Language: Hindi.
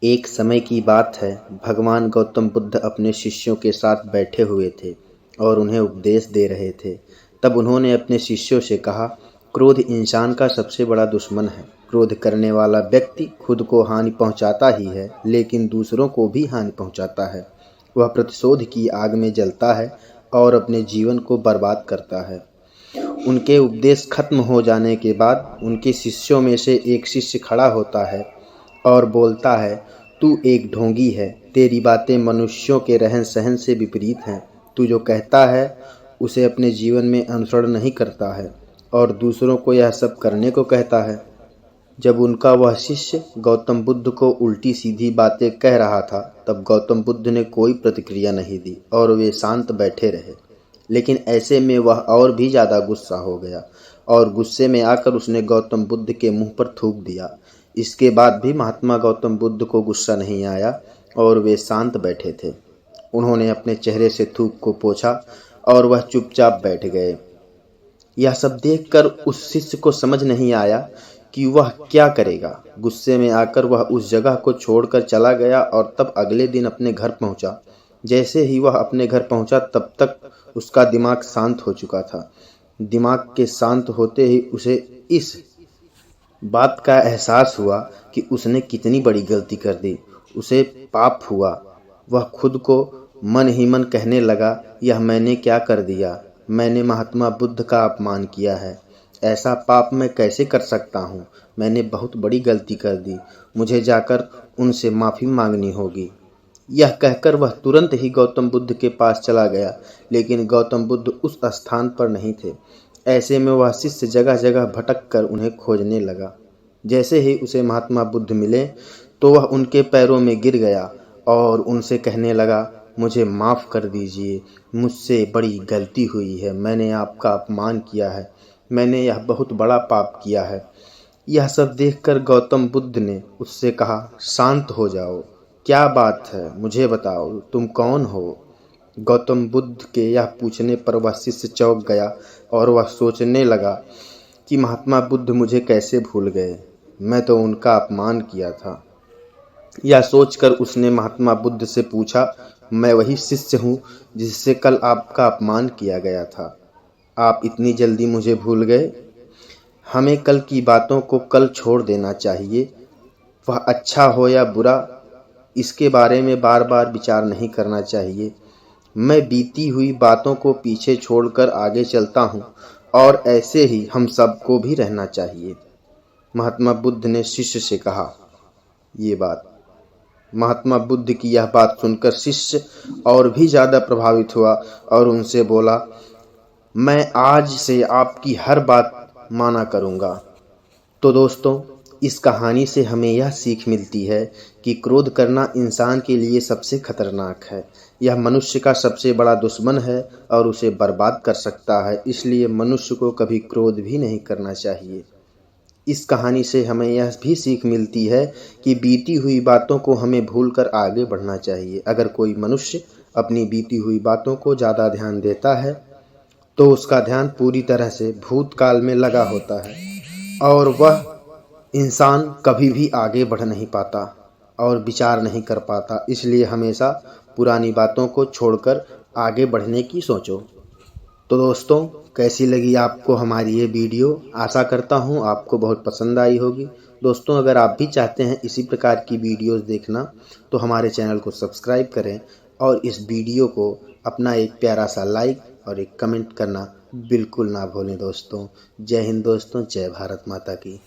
एक समय की बात है, भगवान गौतम बुद्ध अपने शिष्यों के साथ बैठे हुए थे और उन्हें उपदेश दे रहे थे। तब उन्होंने अपने शिष्यों से कहा, क्रोध इंसान का सबसे बड़ा दुश्मन है। क्रोध करने वाला व्यक्ति खुद को हानि पहुंचाता ही है, लेकिन दूसरों को भी हानि पहुंचाता है। वह प्रतिशोध की आग में जलता है और अपने जीवन को बर्बाद करता है। उनके उपदेश खत्म हो जाने के बाद उनके शिष्यों में से एक शिष्य खड़ा होता है और बोलता है, तू एक ढोंगी है। तेरी बातें मनुष्यों के रहन सहन से विपरीत हैं। तू जो कहता है उसे अपने जीवन में अनुसरण नहीं करता है और दूसरों को यह सब करने को कहता है। जब उनका वह शिष्य गौतम बुद्ध को उल्टी सीधी बातें कह रहा था, तब गौतम बुद्ध ने कोई प्रतिक्रिया नहीं दी और वे शांत बैठे रहे। लेकिन ऐसे में वह और भी ज़्यादा गुस्सा हो गया और गुस्से में आकर उसने गौतम बुद्ध के मुंह पर थूक दिया। इसके बाद भी महात्मा गौतम बुद्ध को गुस्सा नहीं आया और वे शांत बैठे थे। उन्होंने अपने चेहरे से थूक को पोंछा और वह चुपचाप बैठ गए। यह सब देखकर उस शिष्य को समझ नहीं आया कि वह क्या करेगा। गुस्से में आकर वह उस जगह को छोड़कर चला गया और तब अगले दिन अपने घर पहुंचा। जैसे ही वह अपने घर पहुंचा, तब तक उसका दिमाग शांत हो चुका था। दिमाग के शांत होते ही उसे इस बात का एहसास हुआ कि उसने कितनी बड़ी गलती कर दी। उसे पाप हुआ। वह खुद को मन ही मन कहने लगा, यह मैंने क्या कर दिया। मैंने महात्मा बुद्ध का अपमान किया है। ऐसा पाप मैं कैसे कर सकता हूँ। मैंने बहुत बड़ी गलती कर दी। मुझे जाकर उनसे माफ़ी मांगनी होगी। यह कहकर वह तुरंत ही गौतम बुद्ध के पास चला गया, लेकिन गौतम बुद्ध उस स्थान पर नहीं थे। ऐसे में वह शिष्य जगह जगह भटक कर उन्हें खोजने लगा। जैसे ही उसे महात्मा बुद्ध मिले, तो वह उनके पैरों में गिर गया और उनसे कहने लगा, मुझे माफ़ कर दीजिए। मुझसे बड़ी गलती हुई है। मैंने आपका अपमान किया है। मैंने यह बहुत बड़ा पाप किया है। यह सब देखकर गौतम बुद्ध ने उससे कहा, शांत हो जाओ। क्या बात है, मुझे बताओ, तुम कौन हो। गौतम बुद्ध के यह पूछने पर वह शिष्य चौंक गया और वह सोचने लगा कि महात्मा बुद्ध मुझे कैसे भूल गए। मैं तो उनका अपमान किया था। यह सोचकर उसने महात्मा बुद्ध से पूछा, मैं वही शिष्य हूँ जिससे कल आपका अपमान किया गया था। आप इतनी जल्दी मुझे भूल गए। हमें कल की बातों को कल छोड़ देना चाहिए। वह अच्छा हो या बुरा, इसके बारे में बार बार विचार नहीं करना चाहिए। मैं बीती हुई बातों को पीछे छोड़कर आगे चलता हूँ और ऐसे ही हम सबको भी रहना चाहिए। महात्मा बुद्ध ने शिष्य से कहा ये बात। महात्मा बुद्ध की यह बात सुनकर शिष्य और भी ज़्यादा प्रभावित हुआ और उनसे बोला, मैं आज से आपकी हर बात माना करूँगा। तो दोस्तों, इस कहानी से हमें यह सीख मिलती है कि क्रोध करना इंसान के लिए सबसे खतरनाक है। यह मनुष्य का सबसे बड़ा दुश्मन है और उसे बर्बाद कर सकता है। इसलिए मनुष्य को कभी क्रोध भी नहीं करना चाहिए। इस कहानी से हमें यह भी सीख मिलती है कि बीती हुई बातों को हमें भूलकर आगे बढ़ना चाहिए। अगर कोई मनुष्य अपनी बीती हुई बातों को ज़्यादा ध्यान देता है, तो उसका ध्यान पूरी तरह से भूतकाल में लगा होता है और वह इंसान कभी भी आगे बढ़ नहीं पाता और विचार नहीं कर पाता। इसलिए हमेशा पुरानी बातों को छोड़कर आगे बढ़ने की सोचो। तो दोस्तों, कैसी लगी आपको हमारी ये वीडियो। आशा करता हूँ आपको बहुत पसंद आई होगी। दोस्तों, अगर आप भी चाहते हैं इसी प्रकार की वीडियोस देखना, तो हमारे चैनल को सब्सक्राइब करें और इस वीडियो को अपना एक प्यारा सा लाइक और एक कमेंट करना बिल्कुल ना भूलें। दोस्तों, जय हिंद दोस्तों, जय भारत माता की।